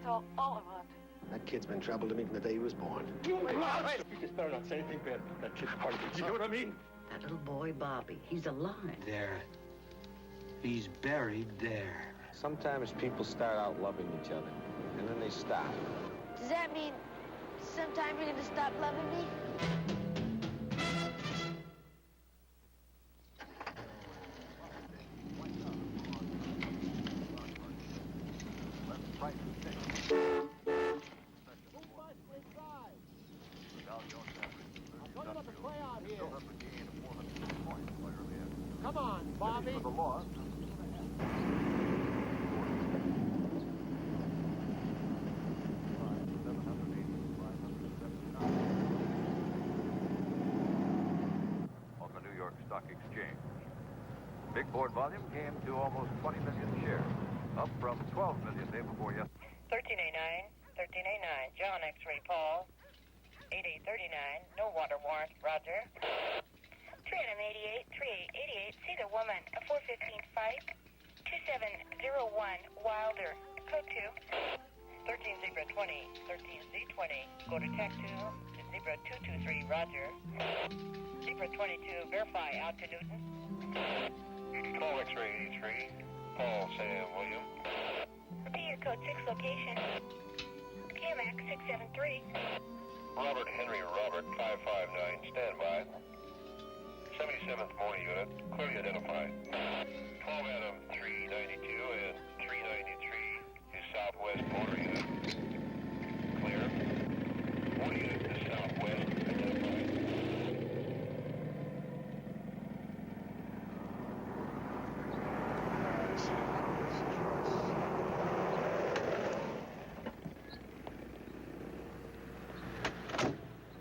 saw all of it. That kid's been trouble to me from the day he was born. Wait. You just better not say anything bad. That kid's part of it. You know what I mean? That little boy, Bobby, he's alive. There. He's buried there. Sometimes people start out loving each other, and then they stop. Does that mean sometime you're going to stop loving me? Come on, Bobby. For the loss. On the New York Stock Exchange. Big board volume came to almost 20 million shares, up from 12 million day before yesterday. 1389, John X-ray Paul, 8839, no water warrant, Roger. 3888, see the woman, 415 fight, 2701, Wilder, code 2. 13 Zebra 20, 13 Z20, go to TAC 2, Zebra 223, Roger. Zebra 22, verify out to Newton. 12 X-ray 83, Paul Sam William. Repeat your code 6 location. KMAX 673. Robert Henry Robert 559, standby. 77th morning unit, clearly identified. 12 Adam 392 and 393 is southwest border unit. Clear. 40 unit is southwest, identified.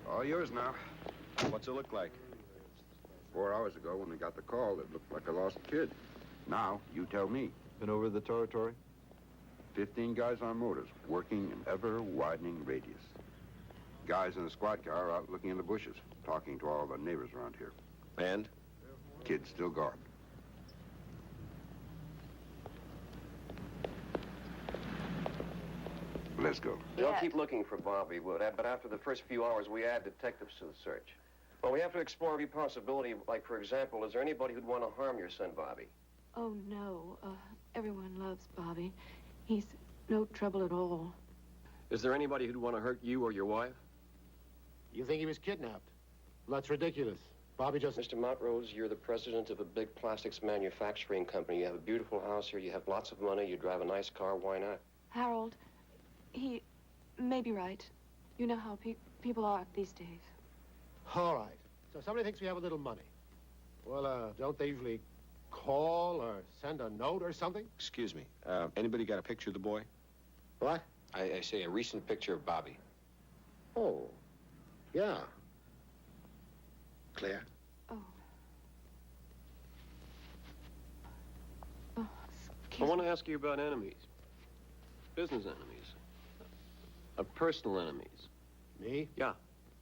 All yours now. What's it look like? 4 hours ago, when we got the call, it looked like a lost kid. Now, you tell me. Been over the territory? 15 guys on motors, working an ever-widening radius. Guys in the squad car out looking in the bushes, talking to all the neighbors around here. And? Kid's still gone. Let's go. Don't keep looking for Bobby Wood, but after the first few hours, we add detectives to the search. Well, we have to explore every possibility, like, for example, is there anybody who'd want to harm your son, Bobby? Oh, no. Everyone loves Bobby. He's no trouble at all. Is there anybody who'd want to hurt you or your wife? You think he was kidnapped? Well, that's ridiculous. Bobby just... Mr. Montrose, you're the president of a big plastics manufacturing company. You have a beautiful house here. You have lots of money. You drive a nice car. Why not? Harold, he may be right. You know how people are these days. All right. So somebody thinks we have a little money. Well, don't they usually call or send a note or something? Excuse me. Anybody got a picture of the boy? What? I say a recent picture of Bobby. Oh, yeah. Claire? Oh, I want to ask you about enemies. Business enemies. Personal enemies. Me? Yeah.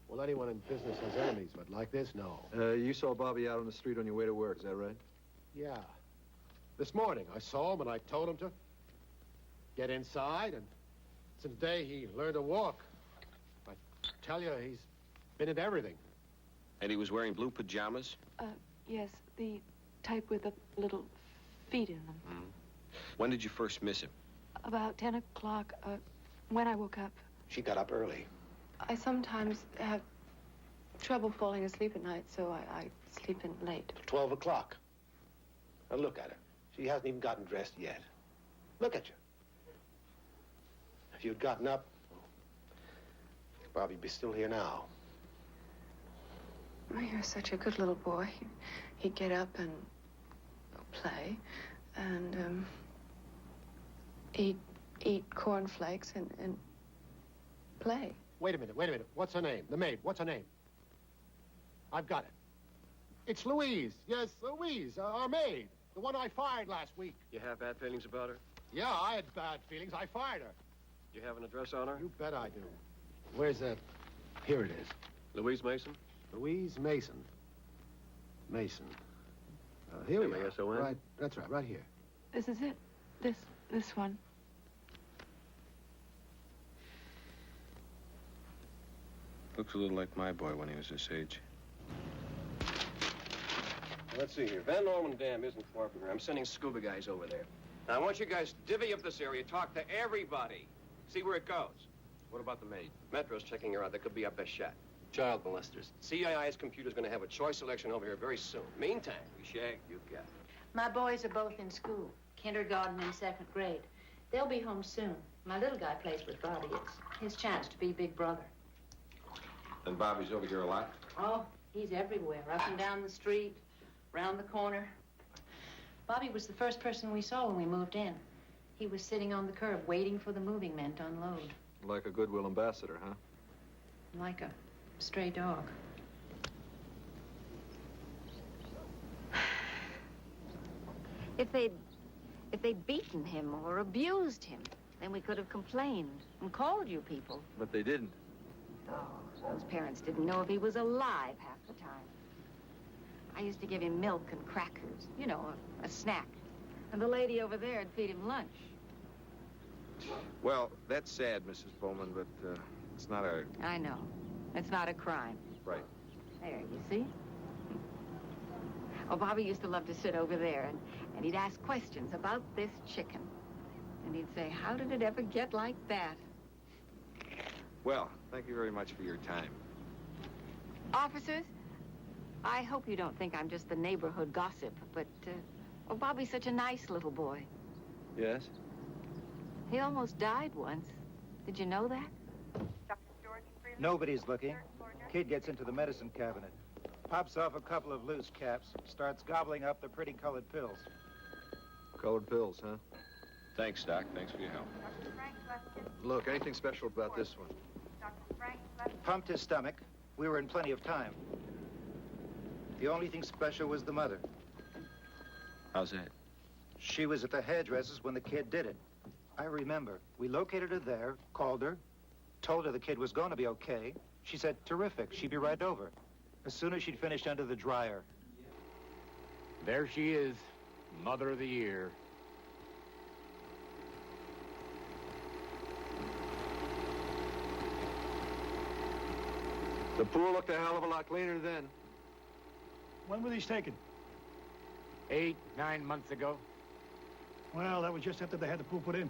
Well, anyone in business has enemies, but like this, no. You saw Bobby out on the street on your way to work, is that right? Yeah. This morning, I saw him and I told him to get inside, and since the day he learned to walk, I tell you, he's been into everything. And he was wearing blue pajamas? Yes, the type with the little feet in them. Mm-hmm. When did you first miss him? About 10 o'clock, when I woke up. She got up early. I sometimes have trouble falling asleep at night, so I sleep in late. 12 o'clock. Now look at her. She hasn't even gotten dressed yet. Look at you. If you'd gotten up, you'd probably be still here now. Oh, you're such a good little boy. He'd get up and play and eat cornflakes and play. Wait a minute. What's her name? The maid. What's her name? I've got it. It's Louise. Yes, Louise, our maid. The one I fired last week. You have bad feelings about her? Yeah, I had bad feelings. I fired her. Do you have an address on her? You bet I do. Where's that? Here it is. Louise Mason? Louise Mason. Mason. Here we are. M-A-S-O-N? Right, that's right here. This is it. This one. Looks a little like my boy when he was this age. Let's see here. Van Norman Dam isn't far from here. I'm sending scuba guys over there. Now, I want you guys to divvy up this area, talk to everybody, see where it goes. What about the maid? Metro's checking her out. That could be our best shot. Child molesters. CII's computer's going to have a choice selection over here very soon. Meantime, we shag, you got it. My boys are both in school, kindergarten and second grade. They'll be home soon. My little guy plays with Bobby. It's his chance to be big brother. And Bobby's over here a lot? Oh, he's everywhere, up and down the street, round the corner. Bobby was the first person we saw when we moved in. He was sitting on the curb waiting for the moving men to unload. Like a goodwill ambassador, huh? Like a stray dog. If they'd beaten him or abused him, then we could have complained and called you people. But they didn't. Oh, those parents didn't know if he was alive half the time. I used to give him milk and crackers, you know, a snack. And the lady over there would feed him lunch. Well, that's sad, Mrs. Bowman, but it's not a... I know. It's not a crime. Right. There, you see? Oh, Bobby used to love to sit over there, and he'd ask questions about this chicken. And he'd say, how did it ever get like that? Well, thank you very much for your time. Officers, I hope you don't think I'm just the neighborhood gossip, but, oh, Bobby's such a nice little boy. Yes? He almost died once. Did you know that? Nobody's looking. Kid gets into the medicine cabinet, pops off a couple of loose caps, starts gobbling up the pretty colored pills. Colored pills, huh? Thanks, Doc. Thanks for your help. Look, anything special about this one? Pumped his stomach. We were in plenty of time. The only thing special was the mother. How's that? She was at the hairdresser's when the kid did it. I remember. We located her there, called her, told her the kid was going to be okay. She said, terrific, she'd be right over. As soon as she'd finished under the dryer. There she is, Mother of the Year. The pool looked a hell of a lot cleaner then. When were these taken? 8, 9 months ago. Well, that was just after they had the pool put in.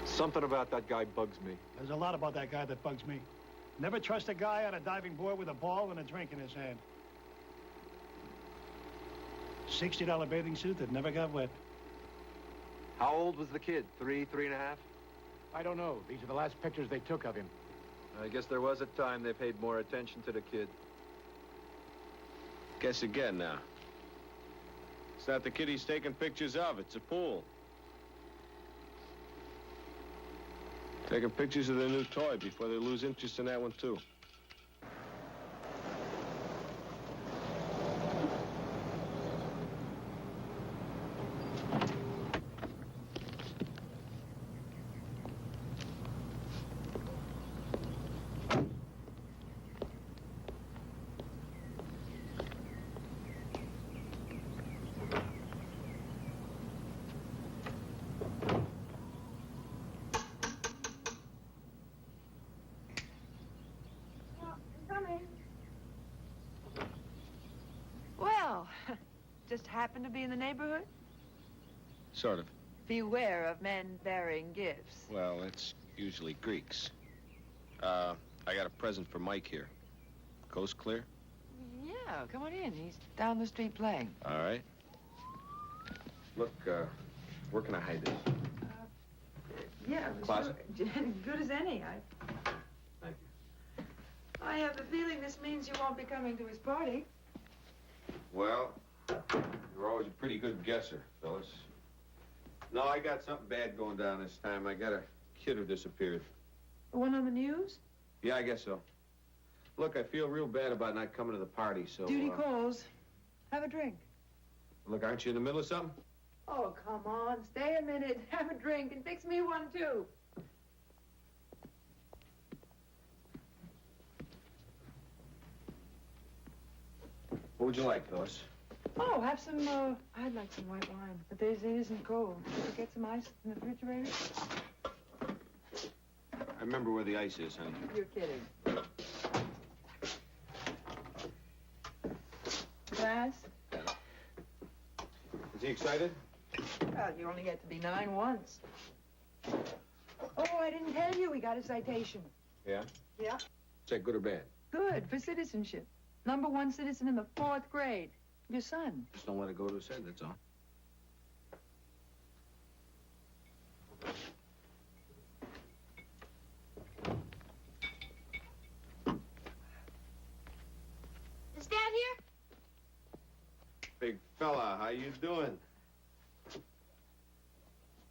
Something about that guy bugs me. There's a lot about that guy that bugs me. Never trust a guy on a diving board with a ball and a drink in his hand. $60 bathing suit that never got wet. How old was the kid? 3, 3.5? I don't know. These are the last pictures they took of him. I guess there was a time they paid more attention to the kid. Guess again now. It's not the kid he's taking pictures of. It's a pool. Taking pictures of their new toy before they lose interest in that one, too. Well, just happened to be in the neighborhood? Sort of. Beware of men bearing gifts. Well, it's usually Greeks. I got a present for Mike here. Coast clear? Yeah, come on in. He's down the street playing. All right. Look, where can I hide this? Yeah, Closet? sure. Good as any. Thank you. I have the feeling this means you won't be coming to his party. Well, you're always a pretty good guesser, Phyllis. No, I got something bad going down this time. I got a kid who disappeared. The one on the news? Yeah, I guess so. Look, I feel real bad about not coming to the party, so... Duty calls. Have a drink. Look, aren't you in the middle of something? Oh, come on. Stay a minute. Have a drink and fix me one, too. What would you like, Phyllis? Oh, have some, I'd like some white wine, but it isn't cold. Did you get some ice in the refrigerator? I remember where the ice is, honey. You're kidding. Glass? Is he excited? Well, you only get to be 9 once. Oh, I didn't tell you we got a citation. Yeah? Yeah. Is that good or bad? Good, for citizenship. #1 citizen in the 4th grade. Your son. Just don't let it go to his head, that's all. Is Dad here? Big fella, how you doing?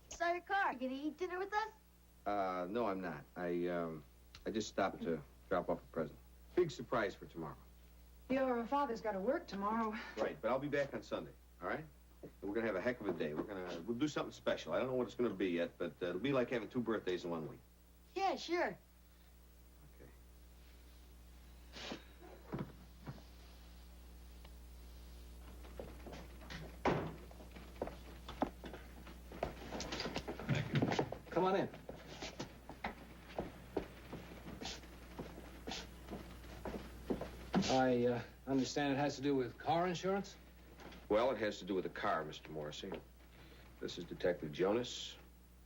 Saw your car. You gonna eat dinner with us? No, I'm not. I just stopped to drop off a present. Big surprise for tomorrow. Your father's got to work tomorrow. Right, but I'll be back on Sunday, all right? And we're gonna have a heck of a day. We'll do something special. I don't know what it's gonna be yet, but it'll be like having 2 birthdays in 1 week. Yeah, sure. Come on in. I understand it has to do with car insurance? Well, it has to do with a car, Mr. Morrissey. This is Detective Jonas,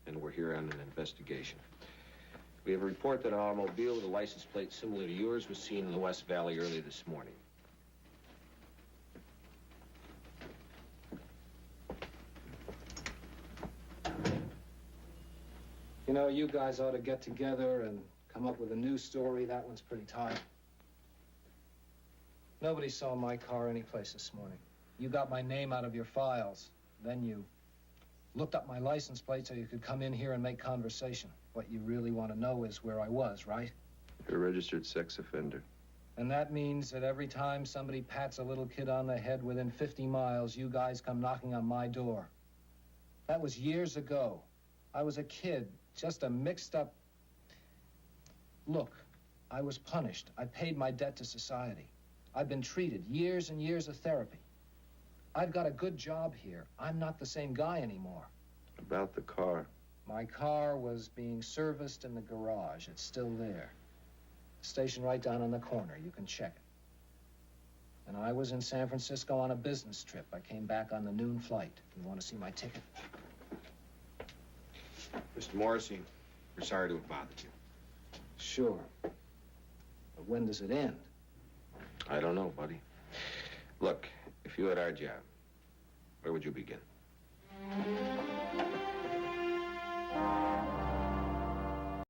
and we're here on an investigation. We have a report that an automobile with a license plate similar to yours was seen in the West Valley early this morning. You know, you guys ought to get together and come up with a new story. That one's pretty tight. Nobody saw my car anyplace this morning. You got my name out of your files. Then you looked up my license plate so you could come in here and make conversation. What you really want to know is where I was, right? You're a registered sex offender. And that means that every time somebody pats a little kid on the head within 50 miles, you guys come knocking on my door. That was years ago. I was a kid, just a mixed up... Look, I was punished. I paid my debt to society. I've been treated, years and years of therapy. I've got a good job here. I'm not the same guy anymore. About the car. My car was being serviced in the garage. It's still there. Station right down on the corner. You can check it. And I was in San Francisco on a business trip. I came back on the noon flight. You want to see my ticket? Mr. Morrissey, we're sorry to have bothered you. Sure. But when does it end? I don't know, buddy. Look, if you had our job, where would you begin?